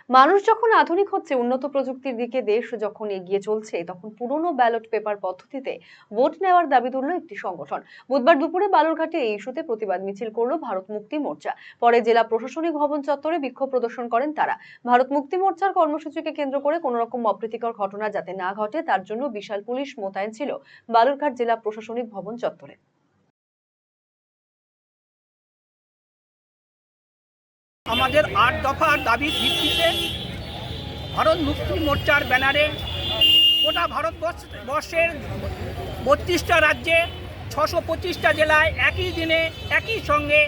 মানুষ যখন আধুনিক হচ্ছে, উন্নত প্রযুক্তির দিকে দেশ যখন এগিয়ে চলছে, তখন পুরনো ব্যালট পেপার পদ্ধতিতে ভোট নেওয়ার দাবি তুলল একটি সংগঠন। বুধবার দুপুরে বালুরঘাটে এই ইস্যুতে প্রতিবাদ মিছিল করল ভারত মুক্তি মোর্চা। পরে জেলা প্রশাসনিক ভবন চত্বরে বিক্ষোভ প্রদর্শন করেন তারা। ভারত মুক্তি মোর্চার কর্মসূচিকে কেন্দ্র করে কোনো রকম অপ্রীতিকর ঘটনা যাতে না ঘটে, তার জন্য বিশাল পুলিশ মোতায়েন ছিল বালুরঘাট জেলা প্রশাসনিক ভবন চত্বরে। আমাদের ৮ দফার দাবির ভিত্তিতে ভারত মুক্তি মোর্চার ব্যানারে গোটা ভারতবর্ষের ৩২টা রাজ্যে ৬২৫টা জেলায় একই দিনে একই সঙ্গে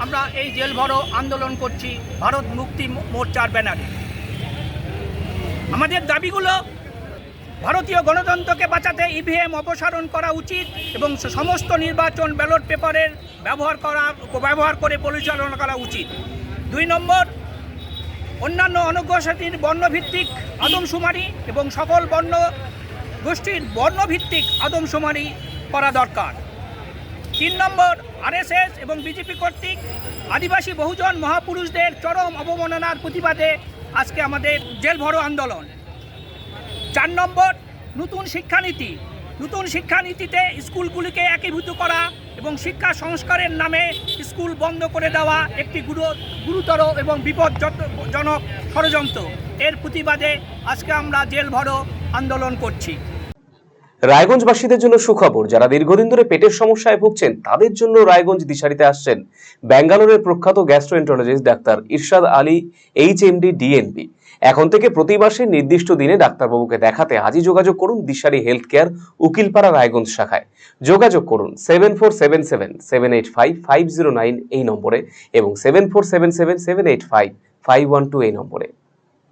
আমরা এই জেল ভরো আন্দোলন করছি ভারত মুক্তি মোর্চার ব্যানারে। আমাদের দাবিগুলো: ভারতীয় গণতন্ত্রকে বাঁচাতে ইভিএম অপসারণ করা উচিত এবং সমস্ত নির্বাচন ব্যালট পেপারের ব্যবহার করে পরিচালনা করা উচিত। ২ নম্বর, অন্যান্য অনগ্রসতির বর্ণভিত্তিক আদমশুমারি এবং সকল বর্ণ গোষ্ঠীর বর্ণভিত্তিক আদমশুমারি করা দরকার। ৩ নম্বর, আরএসএস এবং বিজেপি কর্তৃক আদিবাসী বহুজন মহাপুরুষদের চরম অবমাননার প্রতিবাদে আজকে আমাদের জেল ভরো আন্দোলন। ৪ নম্বর, নতুন শিক্ষানীতিতে স্কুলগুলিকে একীভূত করা এবং শিক্ষা সংস্কারের নামে স্কুল বন্ধ করে দেওয়া একটি গুরুতর এবং বিপজ্জনক ষড়যন্ত্র। এর প্রতিবাদে আজকে আমরা জেল ভরো আন্দোলন করছি। রায়গঞ্জবাসীদের জন্য সুখবর, যারা দীর্ঘদিন ধরে পেটের সমস্যায় ভুগছেন তাদের জন্য রায়গঞ্জ দিশারিতে আসছেন ব্যাঙ্গালোরের প্রখ্যাত গ্যাস্ট্রোএন্টারোলজিস্ট ডাক্তার ইরশাদ আলী, এইচএমডি, ডিএনবি। এখন থেকে প্রতি মাসে নির্দিষ্ট দিনে ডাক্তারবাবুকে দেখাতে আজই যোগাযোগ করুন দিশারি হেলথ কেয়ার, উকিলপাড়া, রায়গঞ্জ শাখায়। যোগাযোগ করুন 7477785509 এই নম্বরে এবং 7477785512 এই নম্বরে।